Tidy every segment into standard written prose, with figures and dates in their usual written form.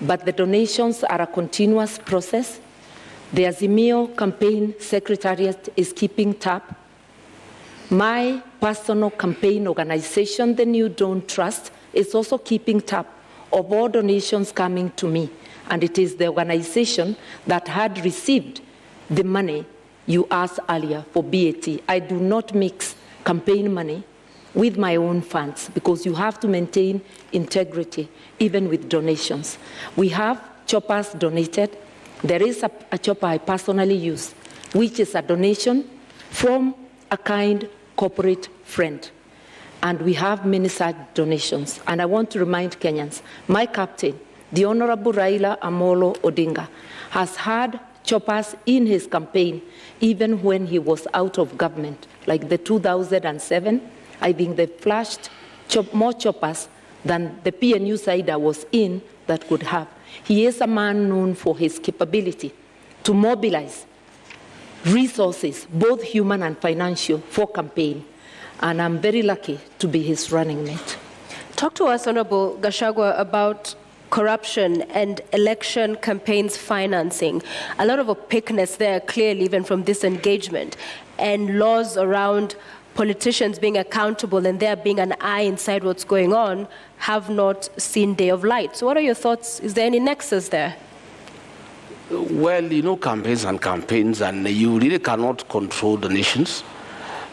but the donations are a continuous process. The Azimio campaign secretariat is keeping tab. My personal campaign organization, the New Dawn Trust, is also keeping tab of all donations coming to me. And it is the organization that had received the money you asked earlier for BAT. I do not mix campaign money with my own funds because you have to maintain integrity even with donations. We have choppers donated. There is a chopper I personally use, which is a donation from a kind corporate friend. And we have many such donations. And I want to remind Kenyans, my captain, the Honorable Raila Amolo Odinga, has had choppers in his campaign even when he was out of government. Like the 2007, I think they flashed more choppers than the PNU side I was in that could have. He is a man known for his capability to mobilize resources, both human and financial, for campaign. And I'm very lucky to be his running mate. Talk to us, Honorable Gachagua, about corruption and election campaigns financing. A lot of opaqueness there, clearly, even from this engagement, and laws around politicians being accountable and there being an eye inside what's going on have not seen day of light. So what are your thoughts? Is there any nexus there? Well, you know, campaigns, and you really cannot control the nations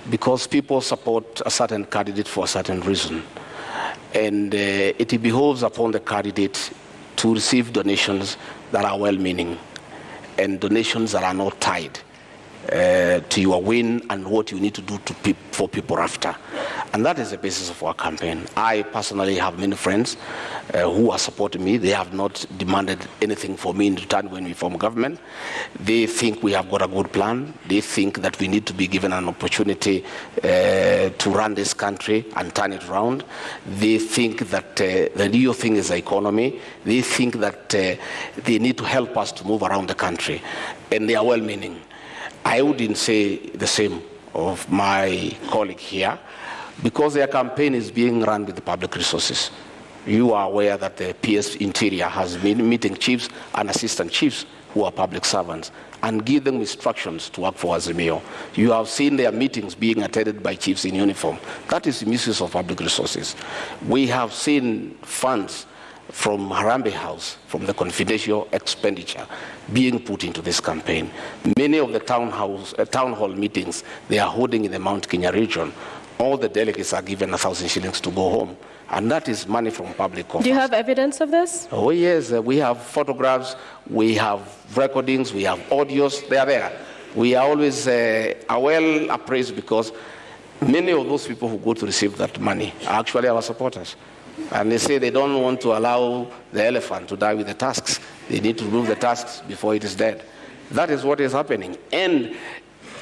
because people support a certain candidate for a certain reason. And it behoves upon the candidate to receive donations that are well-meaning and donations that are not tied to your win and what you need to do for people after. And that is the basis of our campaign. I personally have many friends who are supporting me. They have not demanded anything for me in return when we form government. They think we have got a good plan. They think that we need to be given an opportunity to run this country and turn it around. They think that the real thing is the economy. They think that they need to help us to move around the country. And they are well-meaning. I wouldn't say the same of my colleague here, because their campaign is being run with the public resources. You are aware that the PS Interior has been meeting chiefs and assistant chiefs who are public servants and give them instructions to work for Azimio. You have seen their meetings being attended by chiefs in uniform. That is misuse of public resources. We have seen funds from Harambee House, from the confidential expenditure being put into this campaign. Many of the town hall meetings they are holding in the Mount Kenya region, all the delegates are given 1,000 shillings to go home. And that is money from public coffers. Do you have evidence of this? Oh yes, we have photographs, we have recordings, we have audios, they are there. We are always well appraised because many of those people who go to receive that money are actually our supporters. And they say they don't want to allow the elephant to die with the tusks. They need to remove the tusks before it is dead. That is what is happening. And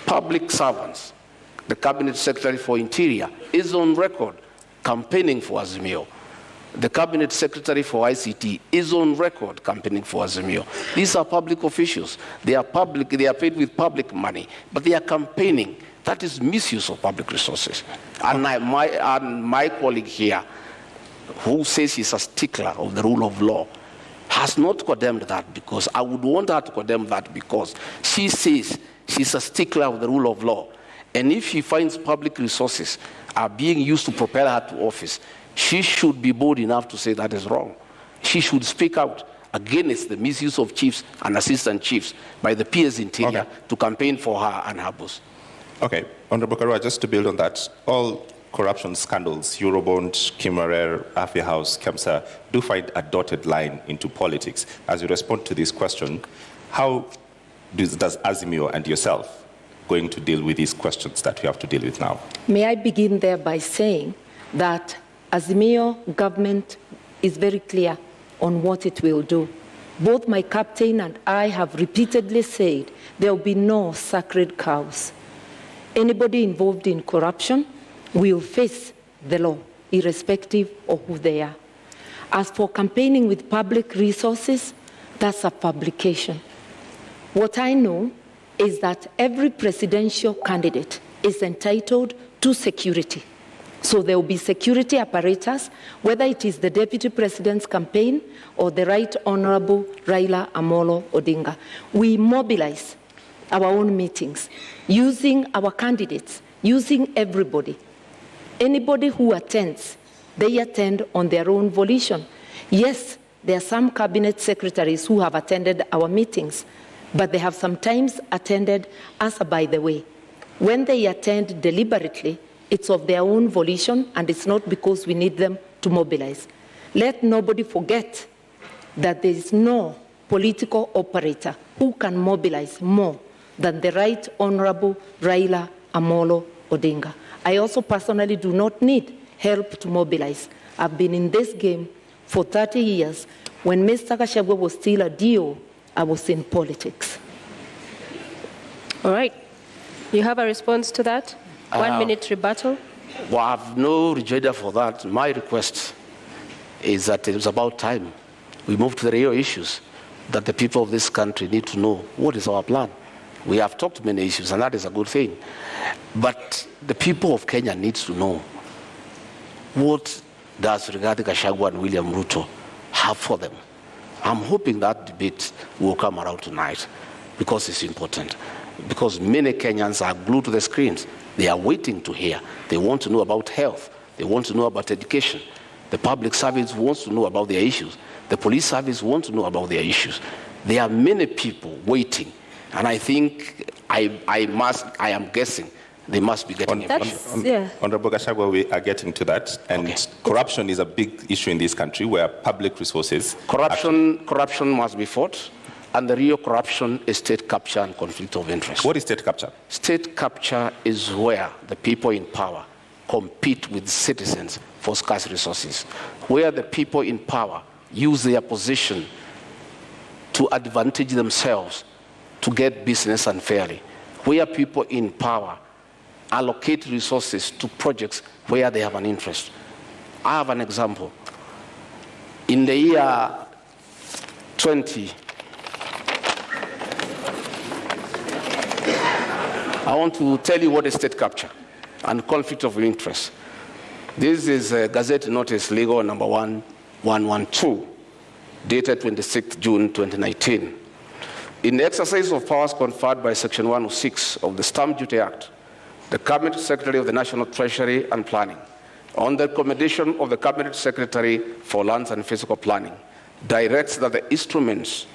public servants, the Cabinet Secretary for Interior, is on record campaigning for Azimio. The Cabinet Secretary for ICT is on record campaigning for Azimio. These are public officials. They are public, they are paid with public money, but they are campaigning. That is misuse of public resources. And my colleague here, who says he's a stickler of the rule of law, has not condemned that, because I would want her to condemn that, because she says she's a stickler of the rule of law. And if she finds public resources are being used to propel her to office, she should be bold enough to say that is wrong. She should speak out against the misuse of chiefs and assistant chiefs by the PS Interior to campaign for her and her boss. Okay, Honorable Karua, just to build on that, all corruption scandals, Eurobond, Kimarer, Afia House, Kemsa, do find a dotted line into politics. As you respond to this question, how does Azimio and yourself going to deal with these questions that we have to deal with now? May I begin there by saying that Azimio government is very clear on what it will do. Both my captain and I have repeatedly said there will be no sacred cows. Anybody involved in corruption will face the law, irrespective of who they are. As for campaigning with public resources, that's a publication. What I know is that every presidential candidate is entitled to security. So there will be security apparatus, whether it is the Deputy President's campaign or the Right Honorable Raila Amolo Odinga. We mobilize our own meetings, using our candidates, using everybody. Anybody who attends, they attend on their own volition. Yes, there are some cabinet secretaries who have attended our meetings, but they have sometimes attended as a by the way. When they attend deliberately, it's of their own volition, and it's not because we need them to mobilize. Let nobody forget that there is no political operator who can mobilize more than the Right Honorable Raila Amolo Odinga. I also personally do not need help to mobilize. I've been in this game for 30 years. When Mr. Gachagua was still a DO, I was in politics. All right. You have a response to that? 1 minute rebuttal. Well, I have no rejoinder for that. My request is that it was about time we move to the real issues that the people of this country need to know. What is our plan? We have talked many issues, and that is a good thing. But the people of Kenya need to know, what does Rigathi-Karua and William Ruto have for them? I'm hoping that debate will come around tonight, because it's important. Because many Kenyans are glued to the screens. They are waiting to hear. They want to know about health. They want to know about education. The public service wants to know about their issues. The police service wants to know about their issues. There are many people waiting. And I think, I am guessing, they must be getting it. Honorable Gachagua, we are getting to that. And corruption is a big issue in this country, where public resources... Corruption must be fought. And the real corruption is state capture and conflict of interest. What is state capture? State capture is where the people in power compete with citizens for scarce resources, where the people in power use their position to advantage themselves to get business unfairly, where people in power allocate resources to projects where they have an interest. I have an example. In the year 20, I want to tell you what is state capture and conflict of interest. This is Gazette Notice Legal number 1112, dated 26th June 2019. In the exercise of powers conferred by Section 106 of the Stamp Duty Act, the Cabinet Secretary of the National Treasury and Planning, on the recommendation of the Cabinet Secretary for Lands and Physical Planning, directs that the instruments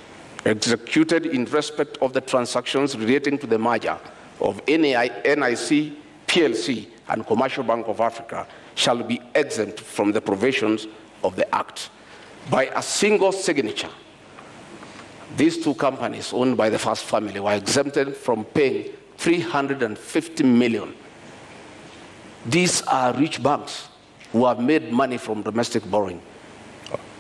executed in respect of the transactions relating to the merger of NIC, PLC, and Commercial Bank of Africa shall be exempt from the provisions of the Act. By a single signature, these two companies owned by the first family were exempted from paying 350 million. These are rich banks who have made money from domestic borrowing.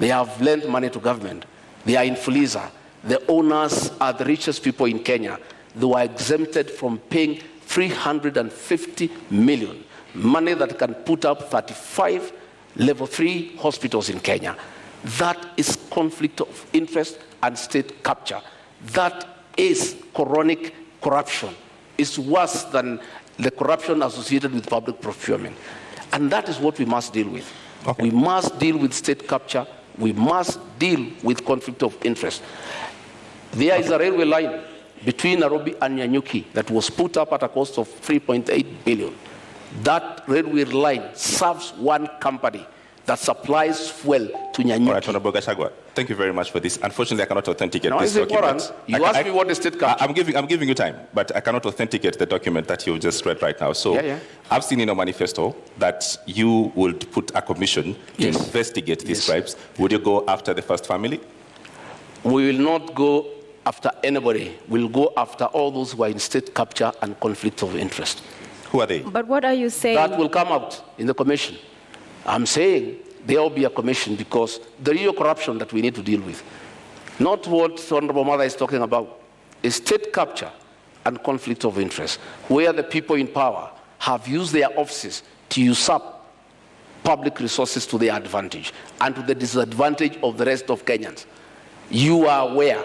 They have lent money to government. They are in Fuliza. The owners are the richest people in Kenya. They were exempted from paying 350 million, money that can put up 35 level 3 hospitals in Kenya. That is conflict of interest and state capture. That is chronic corruption. It's worse than the corruption associated with public procurement. And that is what we must deal with. We must deal with state capture. We must deal with conflict of interest. There is a railway line between Nairobi and Nyanyuki that was put up at a cost of 3.8 billion. That railway line serves one company that supplies fuel to Nyanyuki. All right, Honorable Gachagua, thank you very much for this. Unfortunately, I cannot authenticate this document. You asked me what is state capture. I'm giving you time, but I cannot authenticate the document that you just read right now. So I've seen in your manifesto that you would put a commission to investigate these bribes. Would you go after the first family? We will not go after anybody. We'll go after all those who are in state capture and conflict of interest. Who are they? But what are you saying? That will come out in the commission. I'm saying there will be a commission because the real corruption that we need to deal with, not what Honorable Mother is talking about, is state capture and conflict of interest, where the people in power have used their offices to usurp public resources to their advantage and to the disadvantage of the rest of Kenyans. You are aware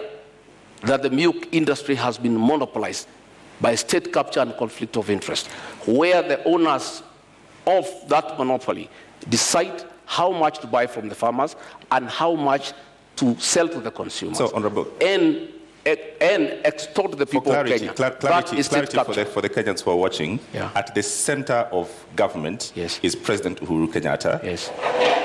that the milk industry has been monopolized by state capture and conflict of interest, where the owners of that monopoly decide how much to buy from the farmers and how much to sell to the consumers. So, Honorable. And extort the people of Kenya. Clarity for the Kenyans who are watching. Yeah. At the center of government is President Uhuru Kenyatta. Yes.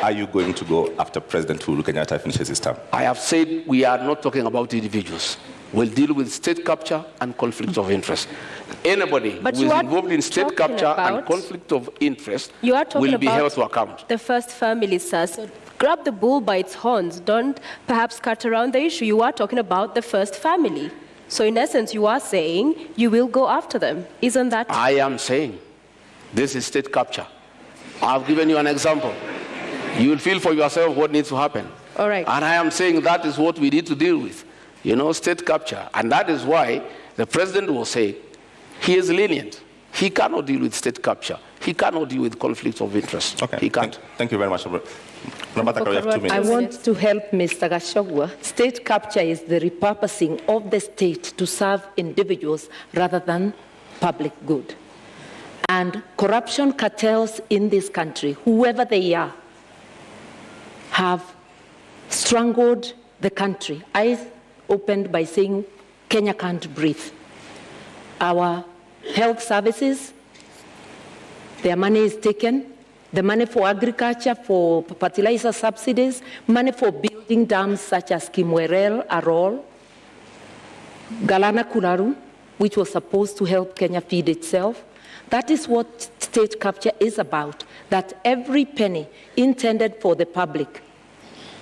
Are you going to go after President Uhuru Kenyatta finishes his term? I have said we are not talking about individuals. We'll deal with state capture and conflict of interest. Anybody who is involved in state capture and conflict of interest will be held to account. The first family, sir. So grab the bull by its horns. Don't perhaps cut around the issue. You are talking about the first family. So in essence, you are saying you will go after them. Isn't that? I am saying this is state capture. I've given you an example. You will feel for yourself what needs to happen. All right. And I am saying that is what we need to deal with. You know, state capture. And that is why the president will say he is lenient. He cannot deal with state capture. He cannot deal with conflicts of interest. Okay. He can't. Thank you very much. Rigathi-Karua, you have 2 minutes. I want to help Mr. Gachagua. State capture is the repurposing of the state to serve individuals rather than public good. And corruption cartels in this country, whoever they are, have strangled the country. I opened by saying Kenya can't breathe. Our health services, their money is taken, the money for agriculture, for fertilizer subsidies, money for building dams such as Kimwerel, Arol, Galana Kularu, which was supposed to help Kenya feed itself. That is what state capture is about, that every penny intended for the public,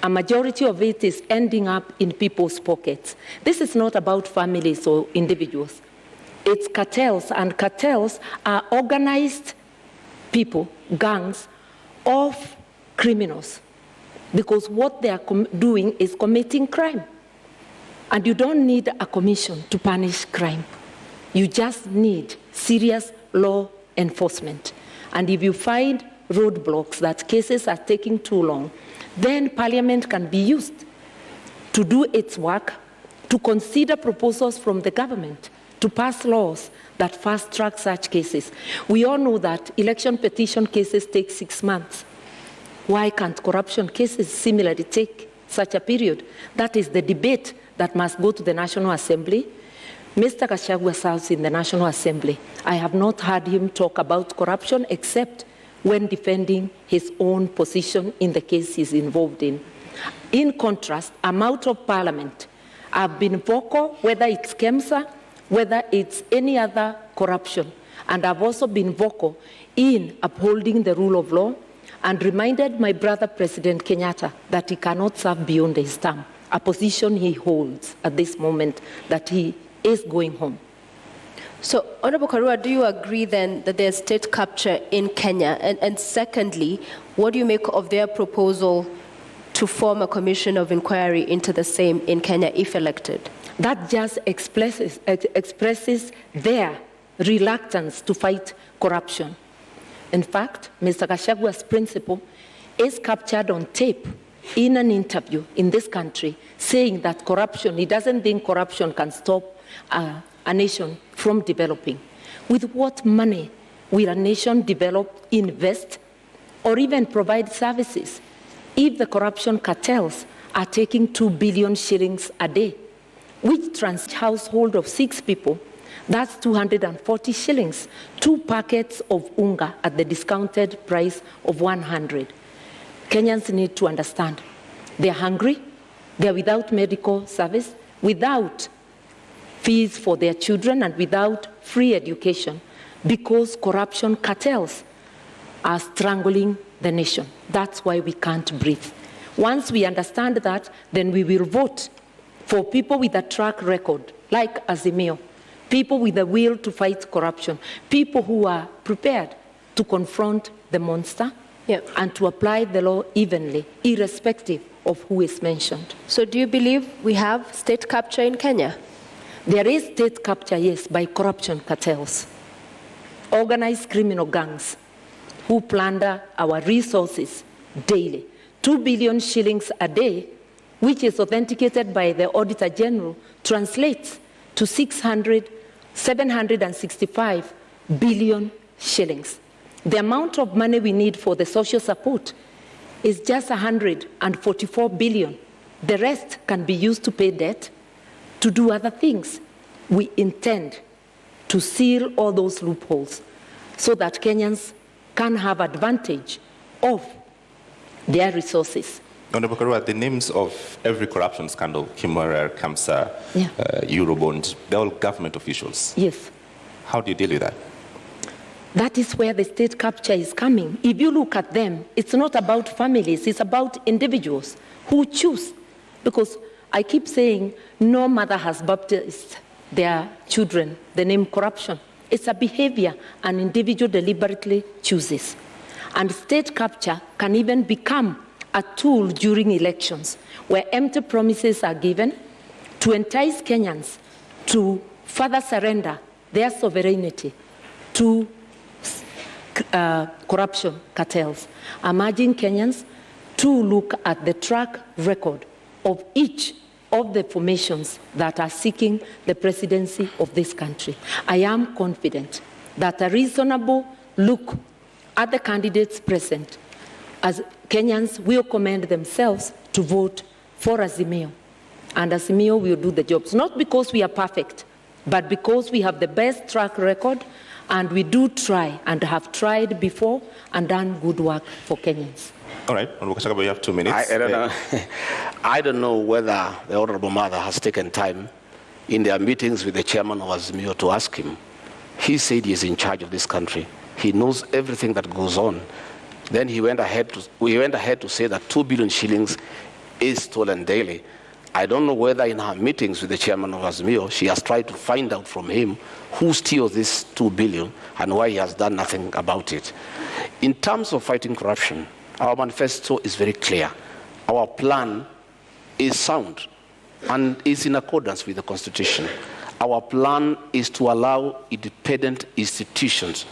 a majority of it is ending up in people's pockets. This is not about families or individuals. It's cartels, and cartels are organized people, gangs of criminals, because what they are doing is committing crime. And you don't need a commission to punish crime. You just need serious law enforcement. And if you find roadblocks that cases are taking too long, then Parliament can be used to do its work, to consider proposals from the government, to pass laws that fast-track such cases. We all know that election petition cases take 6 months. Why can't corruption cases similarly take such a period? That is the debate that must go to the National Assembly. Mr. Gachagua serves in the National Assembly. I have not heard him talk about corruption except when defending his own position in the case he's involved in. In contrast, I'm out of Parliament. I've been vocal, whether it's KEMSA, whether it's any other corruption. And I've also been vocal in upholding the rule of law and reminded my brother, President Kenyatta, that he cannot serve beyond his term, a position he holds at this moment, that he is going home. So, Honorable Karua, do you agree then that there's state capture in Kenya? And secondly, what do you make of their proposal to form a commission of inquiry into the same in Kenya if elected? That just expresses their reluctance to fight corruption. In fact, Mr. Gashagua's principle is captured on tape in an interview in this country, saying that corruption, he doesn't think corruption can stop a nation from developing. With what money will a nation develop, invest, or even provide services if the corruption cartels are taking 2 billion shillings a day? Which trans household of 6 people, that's 240 shillings, 2 packets of unga at the discounted price of 100. Kenyans need to understand. They're hungry, they're without medical service, without fees for their children, and without free education, because corruption cartels are strangling the nation. That's why we can't breathe. Once we understand that, then we will vote for people with a track record, like Azimio, people with the will to fight corruption, people who are prepared to confront the monster and to apply the law evenly, irrespective of who is mentioned. So do you believe we have state capture in Kenya? There is state capture, yes, by corruption cartels, organized criminal gangs who plunder our resources daily. 2 billion shillings a day, which is authenticated by the Auditor General, translates to 765 billion shillings. The amount of money we need for the social support is just 144 billion. The rest can be used to pay debt, to do other things. We intend to seal all those loopholes so that Kenyans can have advantage of their resources. Honorable Karua, the names of every corruption scandal, Kimwarer, Kamsa, Eurobond, they're all government officials. Yes. How do you deal with that? That is where the state capture is coming. If you look at them, it's not about families, it's about individuals who choose. Because I keep saying no mother has baptized their children the name corruption. It's a behavior an individual deliberately chooses. And state capture can even become a tool during elections where empty promises are given to entice Kenyans to further surrender their sovereignty to corruption cartels. I'm urging Kenyans to look at the track record of each of the formations that are seeking the presidency of this country. I am confident that a reasonable look at the candidates present, as Kenyans will commend themselves to vote for Azimio. And Azimio will do the jobs, not because we are perfect, but because we have the best track record, and we do try and have tried before and done good work for Kenyans. All right, Honorable Gachagua, you have 2 minutes. I don't know. I don't know whether the Honorable Mother has taken time in their meetings with the chairman of Azimio to ask him. He said he is in charge of this country. He knows everything that goes on. Then we went ahead to say that 2 billion shillings is stolen daily. I don't know whether in her meetings with the chairman of Azimio, she has tried to find out from him who steals this 2 billion and why he has done nothing about it. In terms of fighting corruption, our manifesto is very clear. Our plan is sound and is in accordance with the Constitution. Our plan is to allow independent institutions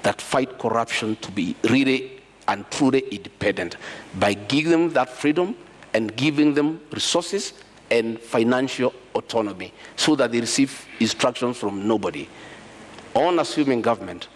that fight corruption to be really and truly independent by giving them that freedom and giving them resources and financial autonomy so that they receive instructions from nobody. On assuming government,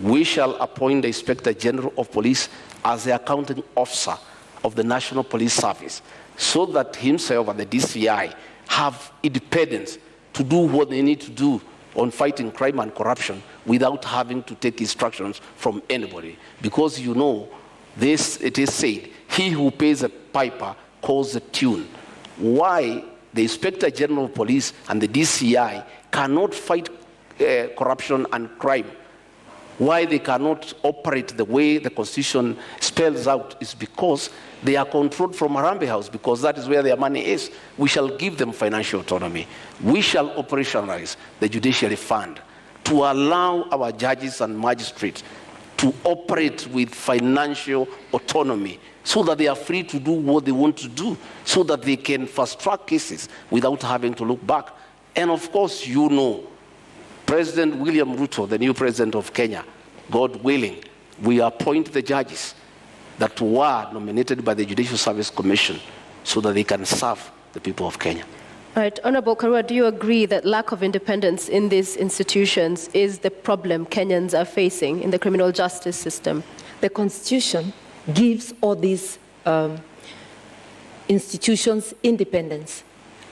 we shall appoint the Inspector General of Police as the accounting officer of the National Police Service so that himself and the DCI have independence to do what they need to do on fighting crime and corruption without having to take instructions from anybody. Because you know, this, it is said, he who pays a piper calls the tune. Why the Inspector General of Police and the DCI cannot fight corruption and crime, why they cannot operate the way the Constitution spells out, is because they are controlled from Harambee House, because that is where their money is. We shall give them financial autonomy. We shall operationalize the Judiciary Fund to allow our judges and magistrates to operate with financial autonomy so that they are free to do what they want to do, so that they can fast-track cases without having to look back. And of course, you know, President William Ruto, the new president of Kenya, God willing, we appoint the judges that were nominated by the Judicial Service Commission so that they can serve the people of Kenya. All right, Honorable Karua, do you agree that lack of independence in these institutions is the problem Kenyans are facing in the criminal justice system? The Constitution gives all these institutions independence.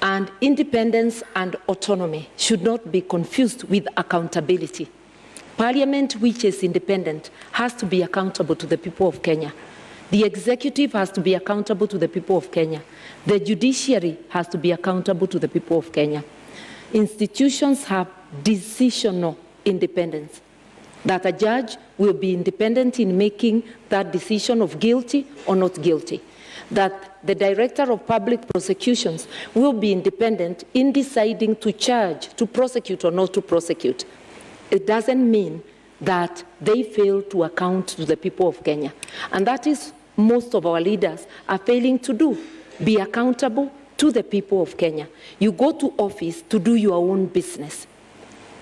And independence and autonomy should not be confused with accountability. Parliament, which is independent, has to be accountable to the people of Kenya. The executive has to be accountable to the people of Kenya. The judiciary has to be accountable to the people of Kenya. Institutions have decisional independence, that a judge will be independent in making that decision of guilty or not guilty, that the Director of Public Prosecutions will be independent in deciding to charge, to prosecute or not to prosecute. It doesn't mean that they fail to account to the people of Kenya. And that is most of our leaders are failing to do, be accountable to the people of Kenya. You go to office to do your own business,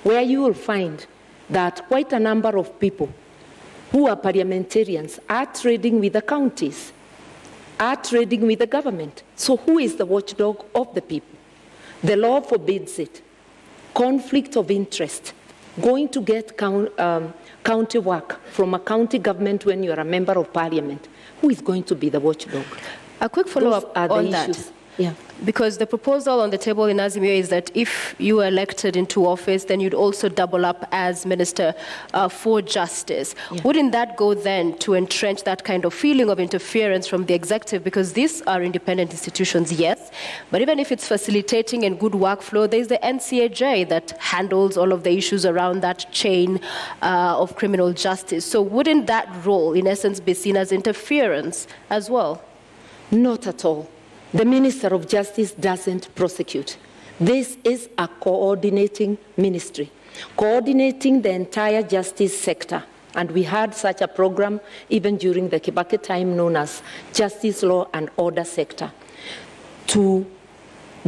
where you will find that quite a number of people who are parliamentarians are trading with the counties, are trading with the government. So who is the watchdog of the people? The law forbids it. Conflict of interest going to get county work from a county government when you are a member of parliament, who is going to be the watchdog? A quick follow-up on that. Issues. Yeah. Because the proposal on the table in Azimio is that if you are elected into office, then you'd also double up as Minister for Justice. Yeah. Wouldn't that go then to entrench that kind of feeling of interference from the executive? Because these are independent institutions, yes, but even if it's facilitating and good workflow, there's the NCAJ that handles all of the issues around that chain of criminal justice. So wouldn't that role, in essence, be seen as interference as well? Not at all. The Minister of Justice doesn't prosecute. This is a coordinating ministry, coordinating the entire justice sector. And we had such a program even during the Kibaki time known as Justice, Law and Order Sector, to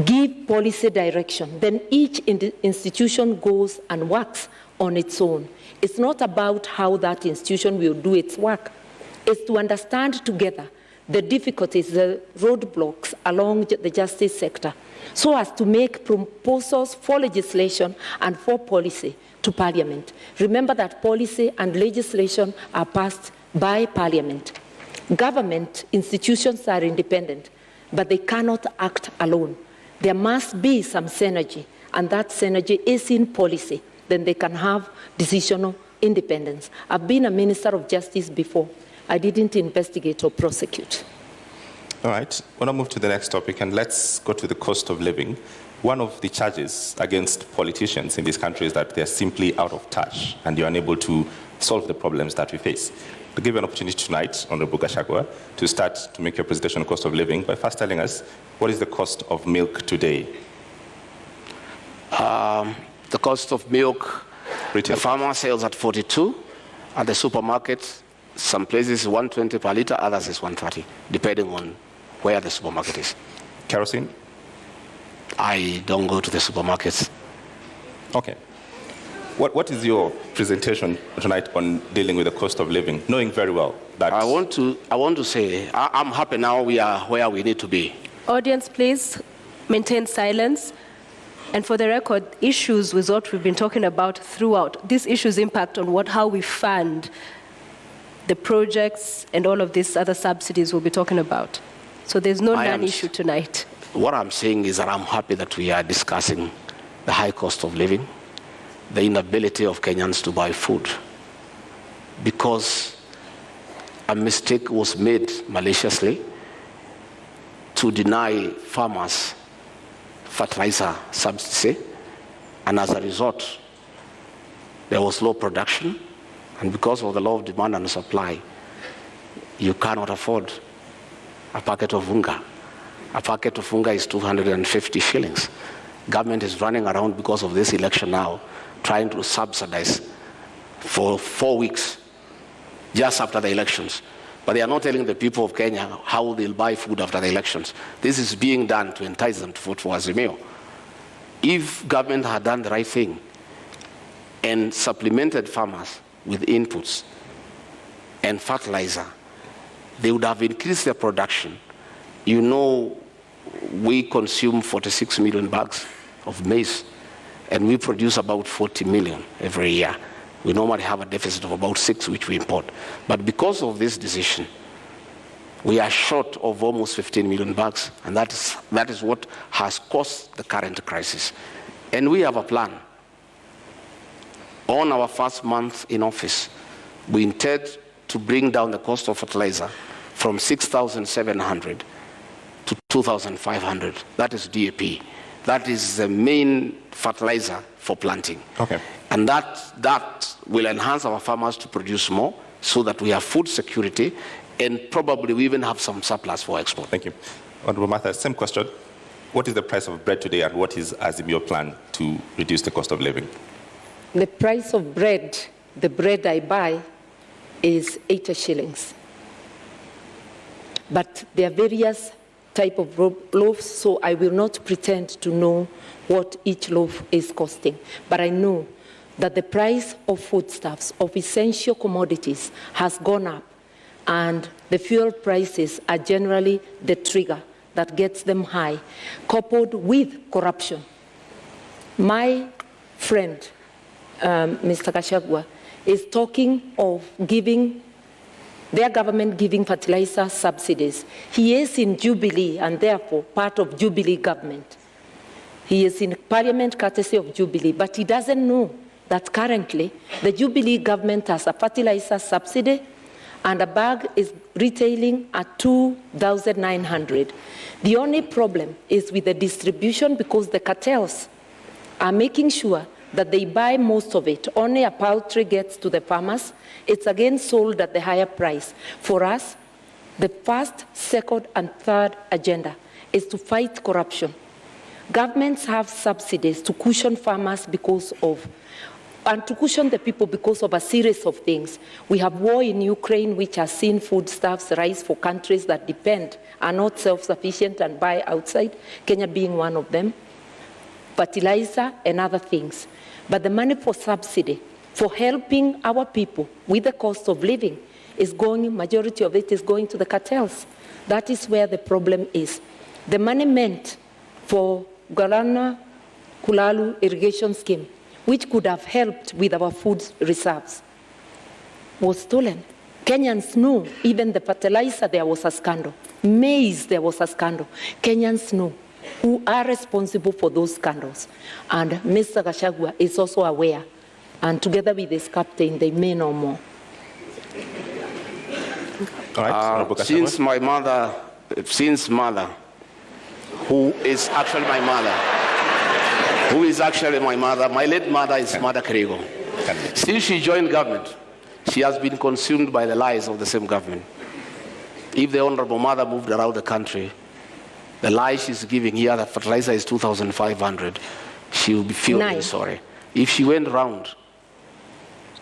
give policy direction. Then each institution goes and works on its own. It's not about how that institution will do its work. It's to understand together the difficulties, the roadblocks along the justice sector, so as to make proposals for legislation and for policy to Parliament. Remember that policy and legislation are passed by Parliament. Government institutions are independent, but they cannot act alone. There must be some synergy, and that synergy is in policy. Then they can have decisional independence. I've been a Minister of Justice before. I didn't investigate or prosecute. All right. I want to move to the next topic, and let's go to the cost of living. One of the charges against politicians in this country is that they're simply out of touch and you're unable to solve the problems that we face. To give you an opportunity tonight, Honorable Gachagua, to start to make your presentation on cost of living by first telling us what is the cost of milk today? The cost of milk, retail. The farmer sells at 42, at the supermarket, some places 120 per litre, others is 130, depending on where the supermarket is. Kerosene? I don't go to the supermarkets. Okay. What is your presentation tonight on dealing with the cost of living, knowing very well that... I want to say, I'm happy now we are where we need to be. Audience, please maintain silence. And for the record, issues with what we've been talking about throughout, these issues impact on how we fund the projects and all of these other subsidies we'll be talking about. So there's no non-issue tonight. What I'm saying is that I'm happy that we are discussing the high cost of living, the inability of Kenyans to buy food, because a mistake was made maliciously to deny farmers fertilizer subsidy, and as a result, there was low production, and because of the law of demand and supply, you cannot afford a packet of unga. A packet of unga is 250 shillings. Government is running around because of this election now, trying to subsidize for 4 weeks, just after the elections. But they are not telling the people of Kenya how they'll buy food after the elections. This is being done to entice them to vote for Azimio. If government had done the right thing and supplemented farmers with inputs and fertilizer, they would have increased their production. You know, we consume 46 million bags of maize, and we produce about 40 million every year. We normally have a deficit of about 6, which we import. But because of this decision, we are short of almost 15 million bags, and that is what has caused the current crisis. And we have a plan. On our first month in office, we intend to bring down the cost of fertilizer from 6,700 to 2,500. That is DAP. That is the main fertilizer for planting. Okay. And that will enhance our farmers to produce more so that we have food security, and probably we even have some surplus for export. Thank you. Honorable Martha, same question. What is the price of bread today, and what is Azimio plan to reduce the cost of living? The price of bread, the bread I buy, is 80 shillings. But there are various type of loaves, so I will not pretend to know what each loaf is costing. But I know that the price of foodstuffs, of essential commodities, has gone up, and the fuel prices are generally the trigger that gets them high, coupled with corruption. My friend, Mr. Gachagua, is talking of giving their government giving fertilizer subsidies. He is in Jubilee and therefore part of Jubilee government. He is in Parliament courtesy of Jubilee, but he doesn't know that currently the Jubilee government has a fertilizer subsidy and a bag is retailing at 2,900. The only problem is with the distribution because the cartels are making sure that they buy most of it. Only a paltry gets to the farmers. It's again sold at the higher price. For us, the first, second, and third agenda is to fight corruption. Governments have subsidies to cushion farmers and to cushion the people because of a series of things. We have war in Ukraine, which has seen foodstuffs rise for countries that are not self-sufficient and buy outside, Kenya being one of them, fertilizer and other things. But the money for subsidy, for helping our people with the cost of living, majority of it is going to the cartels. That is where the problem is. The money meant for Galana Kulalu irrigation scheme, which could have helped with our food reserves, was stolen. Kenyans knew, even the fertilizer, there was a scandal. Maize, there was a scandal. Kenyans knew who are responsible for those scandals. And Mr. Gachagua is also aware. And together with his captain, they may know more. All right, since mother, who is actually my mother, my late mother is Mother Karigo. Since she joined government, she has been consumed by the lies of the same government. If the Honorable Mother moved around the country, the lie she's giving here, that fertilizer is 2,500, she will be feeling sorry. If she went around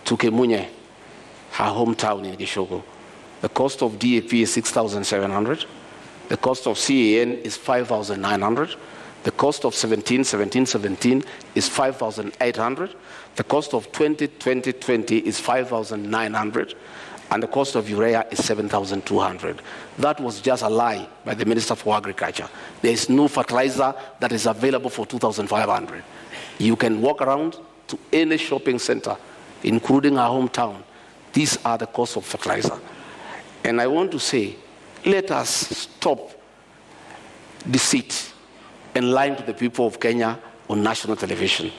to Kemunye, her hometown in Gishogo, the cost of DAP is 6,700, the cost of CAN is 5,900, the cost of 17 is 5,800, the cost of 20 is 5,900, and the cost of urea is 7,200. That was just a lie by the Minister for Agriculture. There is no fertilizer that is available for 2,500. You can walk around to any shopping center, including our hometown. These are the costs of fertilizer. And I want to say, let us stop deceit and lying to the people of Kenya on national television.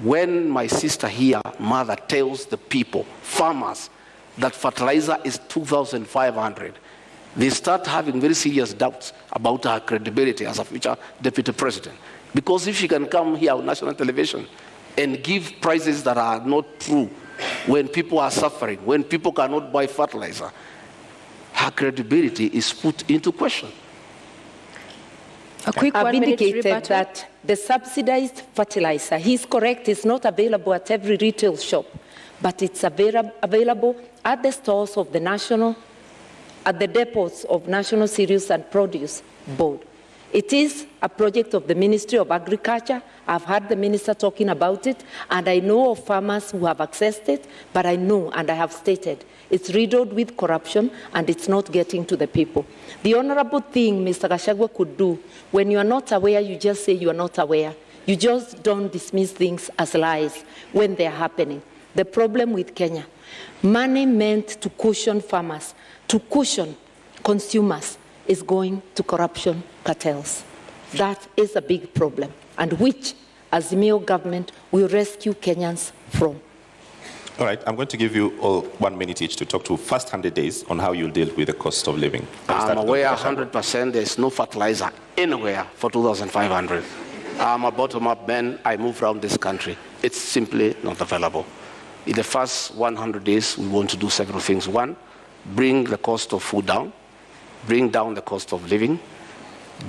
When my sister here, Mother, tells the people, farmers, that fertilizer is 2,500, they start having very serious doubts about her credibility as a future deputy president. Because if she can come here on national television and give prices that are not true, when people are suffering, when people cannot buy fertilizer, her credibility is put into question. A quick I've 1 minute indicated rebuttal. that the subsidized fertilizer, he's correct, it's not available at every retail shop, but it's available at the stores of at the depots of National Cereals and Produce Board. It is a project of the Ministry of Agriculture. I've heard the minister talking about it, and I know of farmers who have accessed it, but I know, and I have stated, it's riddled with corruption, and it's not getting to the people. The honorable thing Mr. Gachagua could do, when you are not aware, you just say you are not aware. You just don't dismiss things as lies when they are happening. The problem with Kenya, money meant to cushion farmers, to cushion consumers, is going to corruption cartels. That is a big problem, and which, as Azimio government, will rescue Kenyans from. All right, I'm going to give you all 1 minute each to talk to first-handed days on how you'll deal with the cost of living. I'm aware 100% there's no fertilizer anywhere for 2,500. I'm a bottom-up man. I move around this country. It's simply not available. In the first 100 days, we want to do several things. One, bring the cost of food down, bring down the cost of living,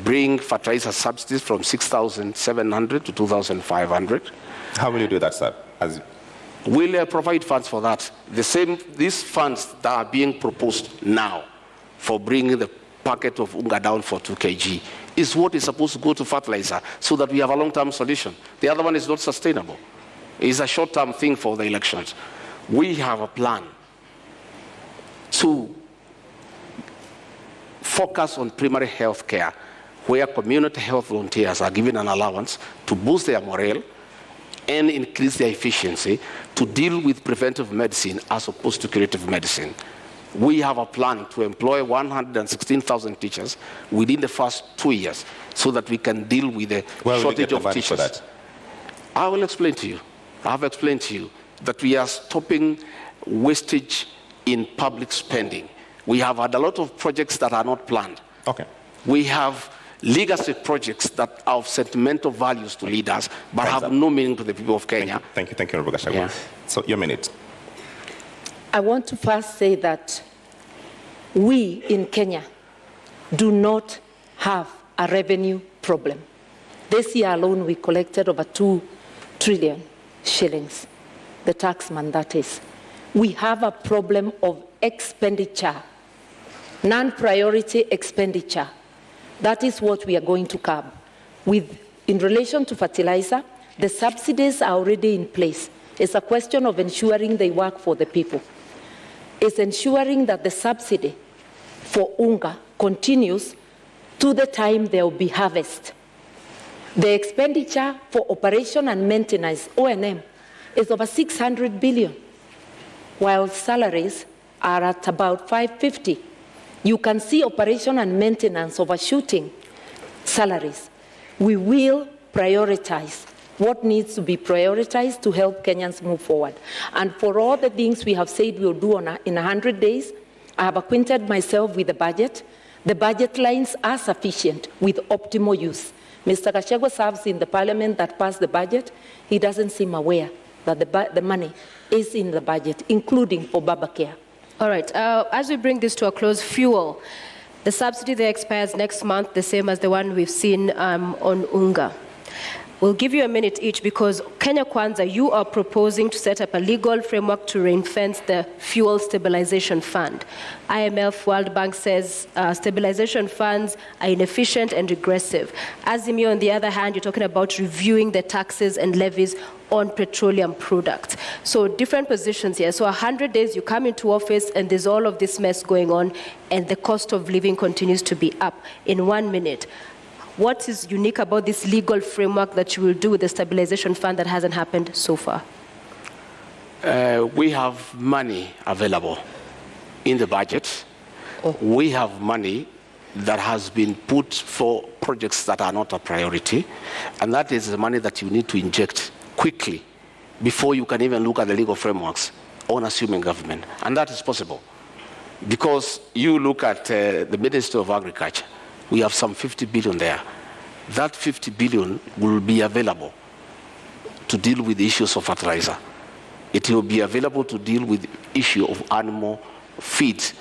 bring fertilizer subsidies from 6,700 to 2,500. How will you do that, sir? We'll provide funds for that. These funds that are being proposed now for bringing the packet of unga down for 2 kg is what is supposed to go to fertilizer so that we have a long-term solution. The other one is not sustainable. It's a short-term thing for the elections. We have a plan to focus on primary health care, where community health volunteers are given an allowance to boost their morale and increase their efficiency to deal with preventive medicine as opposed to curative medicine. We have a plan to employ 116,000 teachers within the first 2 years so that we can deal with the shortage of teachers. For that? I will explain to you. I have explained to you that we are stopping wastage in public spending. We have had a lot of projects that are not planned. Okay. We have legacy projects that are of sentimental values to leaders, but have no meaning to the people of Kenya. Thank you, Honorable Gachagua. Yeah. So, your minute. I want to first say that we in Kenya do not have a revenue problem. This year alone, we collected over 2 trillion shillings, the taxman that is. We have a problem of expenditure, non-priority expenditure. That is what we are going to curb. In relation to fertilizer, the subsidies are already in place. It's a question of ensuring they work for the people. It's ensuring that the subsidy for unga continues to the time there will be harvest. The expenditure for operation and maintenance, O&M, is over 600 billion, while salaries are at about 550. You can see operation and maintenance overshooting salaries. We will prioritize what needs to be prioritized to help Kenyans move forward. And for all the things we have said we'll do in 100 days, I have acquainted myself with the budget. The budget lines are sufficient with optimal use. Mr. Gachagua serves in the parliament that passed the budget. He doesn't seem aware that the money is in the budget, including for Babacare. All right, as we bring this to a close, fuel. The subsidy there expires next month, the same as the one we've seen on unga. We'll give you a minute each because Kenya Kwanza, you are proposing to set up a legal framework to ring-fence the fuel stabilization fund. IMF, World Bank says stabilization funds are inefficient and regressive. Azimio, on the other hand, you're talking about reviewing the taxes and levies on petroleum products. So different positions here. So 100 days, you come into office and there's all of this mess going on and the cost of living continues to be up. In 1 minute, what is unique about this legal framework that you will do with the stabilization fund that hasn't happened so far? We have money available in the budget. We have money that has been put for projects that are not a priority, and that is the money that you need to inject quickly before you can even look at the legal frameworks on assuming government. And that is possible because you look at the Ministry of Agriculture. We have some 50 billion there. That 50 billion will be available to deal with the issues of fertilizer. It will be available to deal with the issue of animal feeds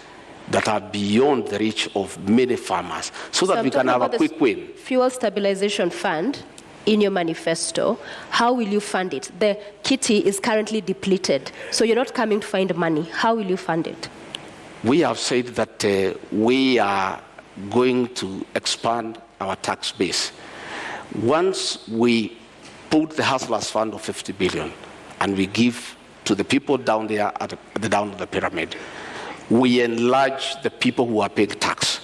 that are beyond the reach of many farmers, so that we can have a quick win. Fuel Stabilization Fund, in your manifesto, how will you fund it? The kitty is currently depleted, so you're not coming to find money. How will you fund it? We have said that we are going to expand our tax base. Once we put the Hustlers Fund of 50 billion and we give to the people down there at the down of the pyramid, we enlarge the people who are paying tax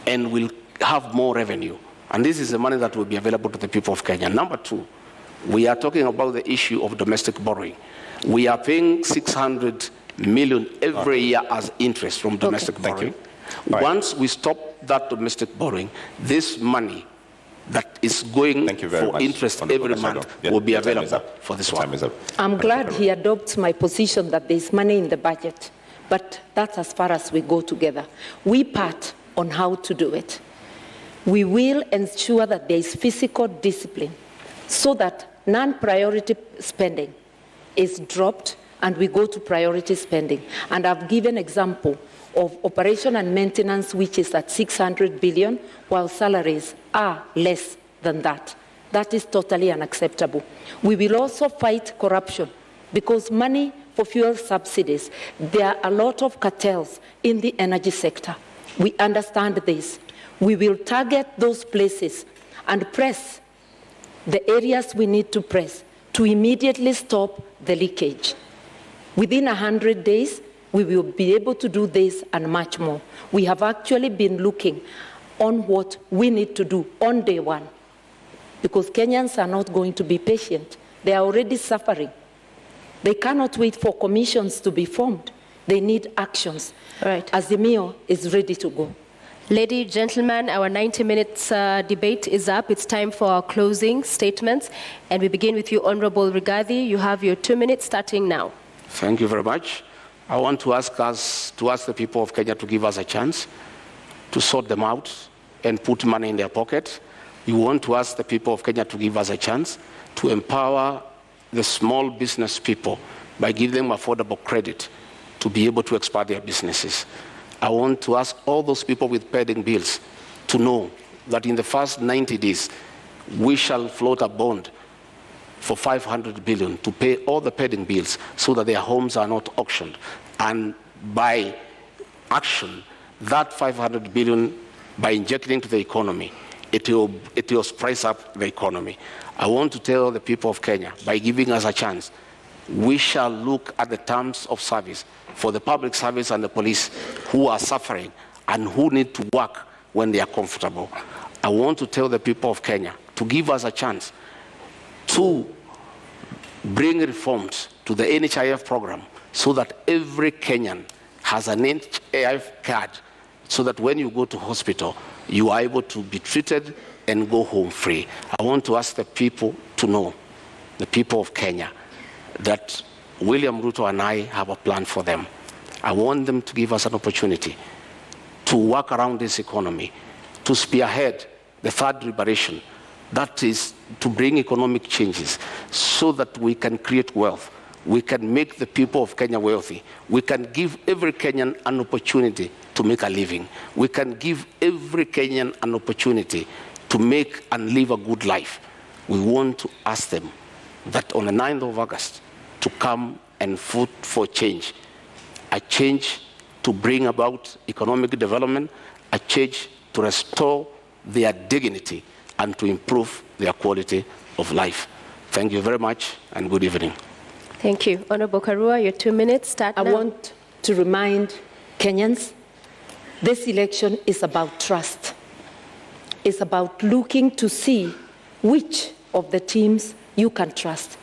and will have more revenue. And this is the money that will be available to the people of Kenya. Number two, we are talking about the issue of domestic borrowing. We are paying 600 million every year as interest from domestic borrowing. Once we stop that domestic borrowing, this money that is going for interest every month will be available for this one. I'm glad he adopts my position that there's money in the budget, but that's as far as we go together. We part on how to do it. We will ensure that there is fiscal discipline so that non-priority spending is dropped and we go to priority spending. And I've given example of operation and maintenance, which is at 600 billion, while salaries are less than that. That is totally unacceptable. We will also fight corruption because money for fuel subsidies, there are a lot of cartels in the energy sector. We understand this. We will target those places and press the areas we need to press to immediately stop the leakage. Within 100 days, we will be able to do this and much more. We have actually been looking on what we need to do on day one, because Kenyans are not going to be patient They are already suffering. They cannot wait for commissions to be formed. They need actions. Right. Azimio is ready to go. Ladies, gentlemen, our 90 minutes debate is up. It's time for our closing statements. And we begin with you, Honorable Rigathi. You have your 2 minutes starting now. Thank you very much. I want to ask the people of Kenya to give us a chance to sort them out and put money in their pocket. We want to ask the people of Kenya to give us a chance to empower the small business people by giving them affordable credit to be able to expand their businesses. I want to ask all those people with pending bills to know that in the first 90 days, we shall float a bond for 500 billion to pay all the pending bills so that their homes are not auctioned. And by action, that 500 billion, by injecting into the economy, it will spice up the economy. I want to tell the people of Kenya, by giving us a chance, we shall look at the terms of service for the public service and the police who are suffering and who need to work when they are comfortable. I want to tell the people of Kenya to give us a chance to bring reforms to the NHIF program so that every Kenyan has an NHIF card so that when you go to hospital, you are able to be treated and go home free. I want to ask the people to know, the people of Kenya, that William Ruto and I have a plan for them. I want them to give us an opportunity to work around this economy, to spearhead the third liberation, that is to bring economic changes so that we can create wealth. We can make the people of Kenya wealthy. We can give every Kenyan an opportunity to make a living. We can give every Kenyan an opportunity to make and live a good life. We want to ask them that on the 9th of August to come and vote for change, a change to bring about economic development, a change to restore their dignity and to improve their quality of life. Thank you very much and good evening. Thank you. Honorable Karua, your 2 minutes start now. I want to remind Kenyans, this election is about trust. It's about looking to see which of the teams you can trust.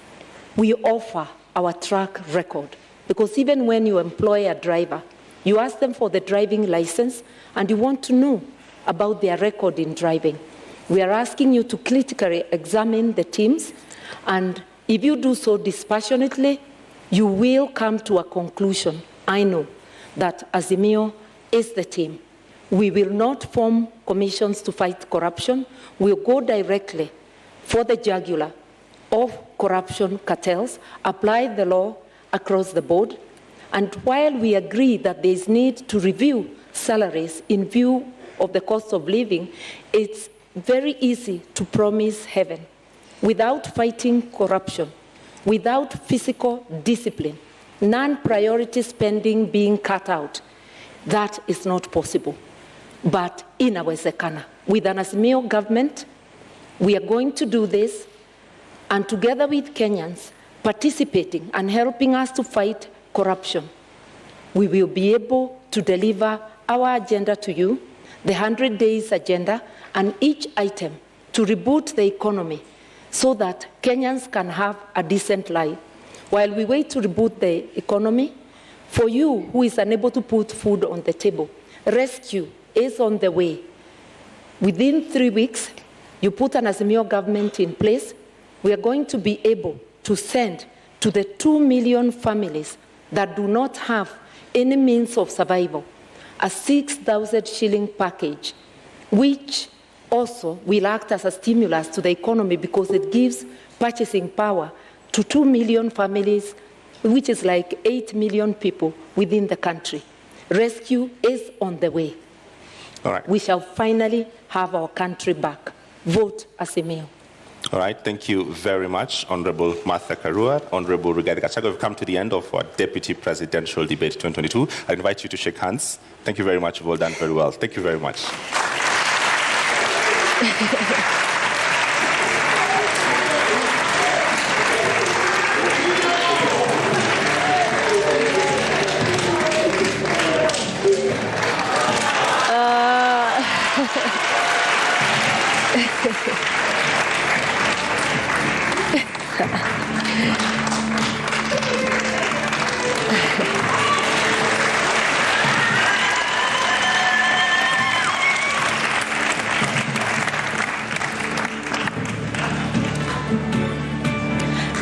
We offer our track record because even when you employ a driver, you ask them for the driving license and you want to know about their record in driving. We are asking you to critically examine the teams, and if you do so dispassionately, you will come to a conclusion. I know that Azimio is the team. We will not form commissions to fight corruption. We'll go directly for the jugular of corruption cartels, apply the law across the board, and while we agree that there is need to review salaries in view of the cost of living, it's very easy to promise heaven. Without fighting corruption, without physical discipline, non-priority spending being cut out, that is not possible. But in our Sekana, with an Azimio government, we are going to do this, and together with Kenyans participating and helping us to fight corruption, we will be able to deliver our agenda to you, the 100 days agenda, and each item to reboot the economy so that Kenyans can have a decent life. While we wait to reboot the economy, for you who is unable to put food on the table, rescue is on the way. Within 3 weeks, you put an Azimio government in place, we are going to be able to send to the 2 million families that do not have any means of survival a 6,000 shilling package, which also will act as a stimulus to the economy because it gives purchasing power to 2 million families, which is like 8 million people within the country. Rescue is on the way. All right. We shall finally have our country back. Vote Azimio. All right, thank you very much, Honorable Martha Karua. Honorable Rigathi-Karua, we've come to the end of our Deputy Presidential Debate 2022. I invite you to shake hands. Thank you very much. Well done, very well. Thank you very much.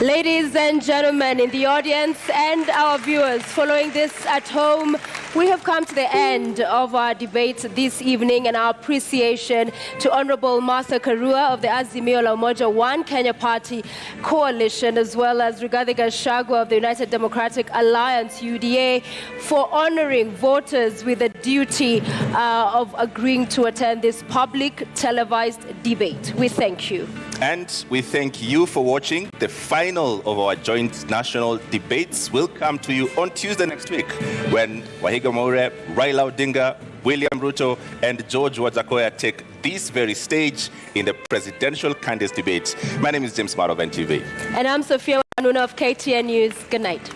Ladies and gentlemen in the audience and our viewers following this at home, we have come to the end of our debate this evening, and our appreciation to Honorable Martha-Karua of the Azimio la Umoja One Kenya Party Coalition, as well as Rigathi-Karua of the United Democratic Alliance, UDA, for honoring voters with the duty of agreeing to attend this public televised debate. We thank you. And we thank you for watching. The final of our joint national debates will come to you on Tuesday next week, when Wahiga Maure, Raila Odinga, William Ruto, and George Wajackoyah take this very stage in the presidential candidates debate. My name is James Maro of NTV. And I'm Sophia Wanuna of KTN News. Good night.